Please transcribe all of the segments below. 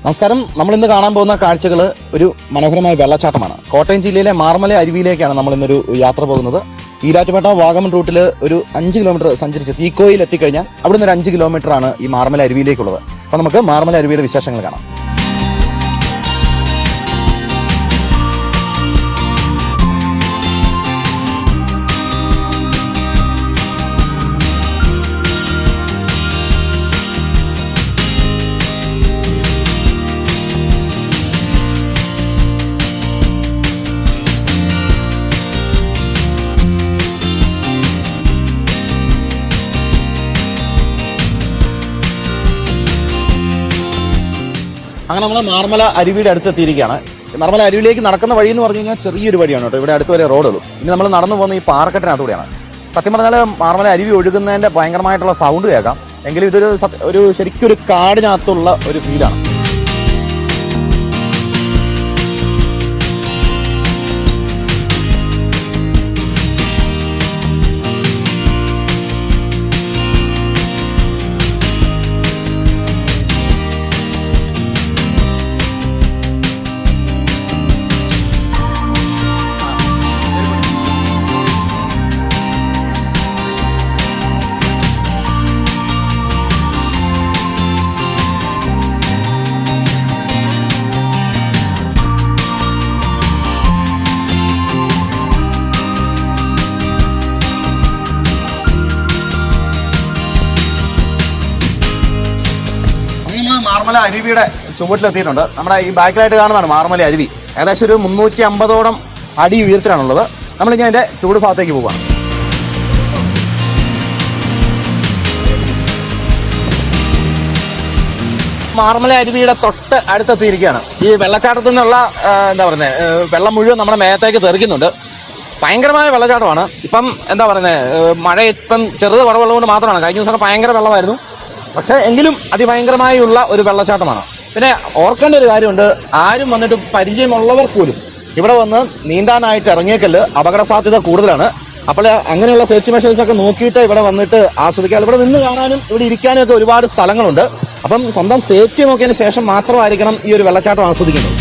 നമസ്കാരം. നമ്മൾ ഇന്ന് കാണാൻ പോകുന്ന കാഴ്ചകൾ ഒരു മനോഹരമായ വെള്ളച്ചാട്ടമാണ്. കോട്ടയം ജില്ലയിലെ മാർമല അരുവിയിലേക്കാണ് നമ്മൾ ഇന്നൊരു യാത്ര പോകുന്നത്. ഈരാറ്റുപേട്ട വാഗമൺ റൂട്ടിൽ ഒരു 5 കിലോമീറ്റർ സഞ്ചരിച്ച് തീക്കോയിൽ എത്തിക്കഴിഞ്ഞാൽ അവിടുന്ന് ഒരു 5 കിലോമീറ്റർ ആണ് ഈ മാർമല അരുവിയിലേക്കുള്ളത്. അപ്പോൾ നമുക്ക് മാർമല അരുവിയുടെ വിശേഷങ്ങൾ കാണാം. അങ്ങനെ നമ്മൾ മാർമല അരുവിയുടെ അടുത്തെത്തിയിരിക്കുകയാണ്. മാർമല അരുവിയിലേക്ക് നടക്കുന്ന വഴി എന്ന് പറഞ്ഞു കഴിഞ്ഞാൽ ചെറിയൊരു വഴിയാണ് കേട്ടോ. ഇവിടെ അടുത്ത് വരെ റോഡുള്ളൂ. ഇനി നമ്മൾ നടന്നു പോകുന്ന ഈ പാറക്കെട്ടിനകത്തൂടെയാണ്. സത്യം പറഞ്ഞാൽ മാർമല അരുവി ഒഴുകുന്നതിൻ്റെ ഭയങ്കരമായിട്ടുള്ള സൗണ്ട് കേൾക്കാം. എങ്കിലും ഇതൊരു ശരിക്കൊരു കാടിനകത്തുള്ള ഒരു ഫീലാണ്. മാർമല അരുവിയുടെ ചുവട്ടിലെത്തിയിട്ടുണ്ട്. നമ്മുടെ ഈ ബാക്കിലായിട്ട് കാണുന്നതാണ് മാർമല അരുവി. ഏകദേശം ഒരു 350ഓളം അടി ഉയരത്തിലാണുള്ളത്. നമ്മളിനി അതിൻ്റെ ചൂട് ഭാഗത്തേക്ക് പോവുകയാണ്. മാർമല അരുവിയുടെ തൊട്ട് അടുത്തെത്തിയിരിക്കുകയാണ്. ഈ വെള്ളച്ചാട്ടത്തിൽ നിന്നുള്ള എന്താ പറയുന്നത്, വെള്ളം മുഴുവൻ നമ്മുടെ മേത്തേക്ക് തെറിക്കുന്നുണ്ട്. ഭയങ്കരമായ വെള്ളച്ചാട്ടമാണ്. ഇപ്പം എന്താ പറയുന്നത്, മഴ ഇപ്പം ചെറുത് കുറവുള്ളതുകൊണ്ട് മാത്രമാണ്. കഴിഞ്ഞ ദിവസം ഭയങ്കര വെള്ളമായിരുന്നു. പക്ഷേ എങ്കിലും അതിഭയങ്കരമായുള്ള ഒരു വെള്ളച്ചാട്ടമാണ്. പിന്നെ ഓർക്കേണ്ട ഒരു കാര്യമുണ്ട്, ആരും വന്നിട്ട് പരിചയമുള്ളവർ പോലും ഇവിടെ വന്ന് നീന്താനായിട്ട് ഇറങ്ങിയേക്കല് അപകട സാധ്യത കൂടുതലാണ്. അപ്പോൾ അങ്ങനെയുള്ള സേഫ്റ്റി മെഷേഴ്സ് ഒക്കെ നോക്കിയിട്ട് ഇവിടെ വന്നിട്ട് ആസ്വദിക്കുക. ഇവിടെ നിന്ന് കാണാനും ഇവിടെ ഇരിക്കാനും ഒക്കെ ഒരുപാട് സ്ഥലങ്ങളുണ്ട്. അപ്പം സ്വന്തം സേഫ്റ്റി നോക്കിയതിന് ശേഷം മാത്രമായിരിക്കണം ഈ ഒരു വെള്ളച്ചാട്ടം ആസ്വദിക്കുന്നത്.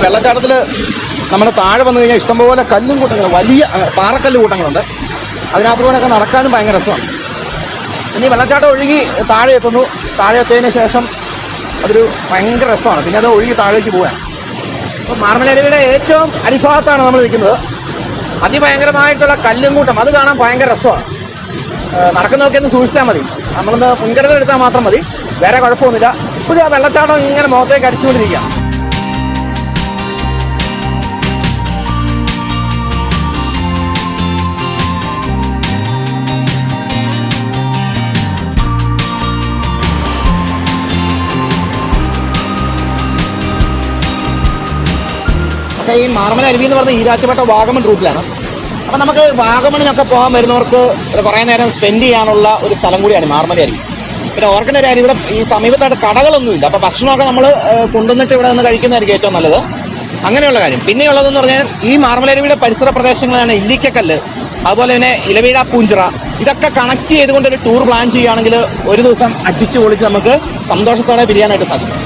വെള്ളച്ചാട്ടത്തിൽ നമ്മുടെ താഴെ വന്നു കഴിഞ്ഞാൽ ഇഷ്ടംപോലെ കല്ലും കൂട്ടങ്ങൾ, വലിയ പാറക്കല്ല് കൂട്ടങ്ങളുണ്ട്. അതിനകത്തൂടെയൊക്കെ നടക്കാനും ഭയങ്കര രസമാണ്. ഇനി വെള്ളച്ചാട്ടം ഒഴുകി താഴെ എത്തുന്നു. താഴെ എത്തിയതിന് ശേഷം അതൊരു ഭയങ്കര രസമാണ്. പിന്നെ അത് ഒഴുകി താഴേക്ക് പോകാൻ. അപ്പോൾ മാർമല അരുവിയുടെ ഏറ്റവും അടിഭാഗത്താണ് നമ്മൾ നിൽക്കുന്നത്. അതിഭയങ്കരമായിട്ടുള്ള കല്ലും കൂട്ടം, അത് കാണാൻ ഭയങ്കര രസമാണ്. നടക്കുന്നതൊക്കെ ഒന്ന് സൂക്ഷിച്ചാൽ മതി. നമ്മളൊന്ന് മുൻകരുതൽ എടുത്താൽ മാത്രം മതി. വേറെ കുഴപ്പമൊന്നുമില്ല. ഇപ്പോഴും ആ വെള്ളച്ചാട്ടം ഇങ്ങനെ മുഖത്തേക്ക് അടിച്ചുകൊണ്ടിരിക്കുക. ഈ മാർമല അരുവി എന്ന് പറഞ്ഞാൽ ഈരാറ്റുപേട്ട വാഗമൺ റൂട്ടിലാണ്. അപ്പം നമുക്ക് വാഗമണിനൊക്കെ പോകാൻ വരുന്നവർക്ക് കുറേ നേരം സ്പെൻഡ് ചെയ്യാനുള്ള ഒരു സ്ഥലം കൂടിയാണ് മാർമല അരുവി. പിന്നെ ഓർക്കേണ്ട ഒരു കാര്യം, ഇവിടെ ഈ സമീപത്തായിട്ട് കടകളൊന്നുമില്ല. അപ്പോൾ ഭക്ഷണമൊക്കെ നമ്മൾ കൊണ്ടുവന്നിട്ട് ഇവിടെ നിന്ന് കഴിക്കുന്നതായിരിക്കും ഏറ്റവും നല്ലത്. അങ്ങനെയുള്ള കാര്യം. പിന്നെയുള്ളതെന്ന് പറഞ്ഞാൽ ഈ മാർമല അരുവിയുടെ പരിസര പ്രദേശങ്ങളാണ് ഇല്ലിക്കക്കല്ല്, അതുപോലെ തന്നെ ഇലവീഴ പൂഞ്ചിറ. ഇതൊക്കെ കണക്ട് ചെയ്തുകൊണ്ടൊരു ടൂർ പ്ലാൻ ചെയ്യുകയാണെങ്കിൽ ഒരു ദിവസം അടിച്ചു പൊളിച്ച് നമുക്ക് സന്തോഷത്തോടെ പിരിയാനായിട്ട് സാധിക്കും.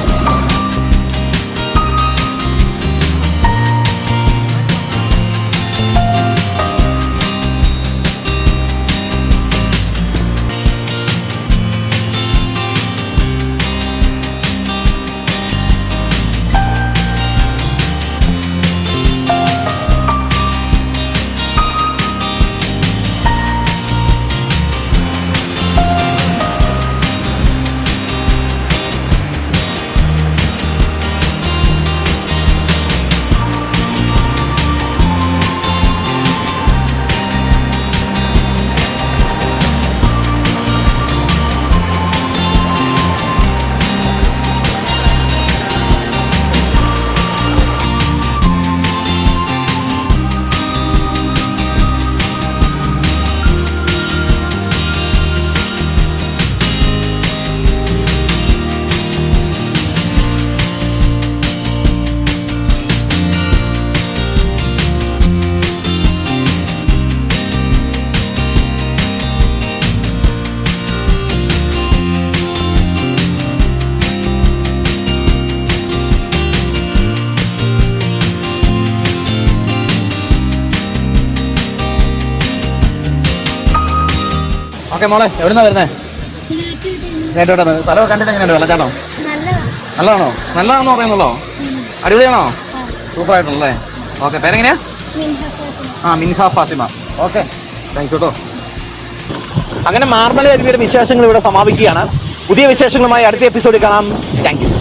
ഓക്കെ മോളെ, എവിടുന്നാ വരുന്നേ? നേരിട്ടോട്ടെ. സ്ഥലമൊക്കെ കണ്ടിട്ട് എങ്ങനെയുണ്ട് വെള്ളച്ചാട്ടം? നല്ലതാണോ? നല്ലതാണെന്ന് പറയുന്നുള്ളോ? അടിപൊളിയാണോ? സൂപ്പർ ആയിട്ടുള്ളല്ലേ? ഓക്കെ, പേരെങ്ങനെയാ? മിൻഹ ഫാത്തിമ. ഓക്കെ, താങ്ക്സ് കേട്ടോ. അങ്ങനെ മാർമല അരുവിയുടെ വിശേഷങ്ങൾ ഇവിടെ സമാപിക്കുകയാണ്. പുതിയ വിശേഷങ്ങളുമായി അടുത്ത എപ്പിസോഡിൽ കാണാം. Thank you.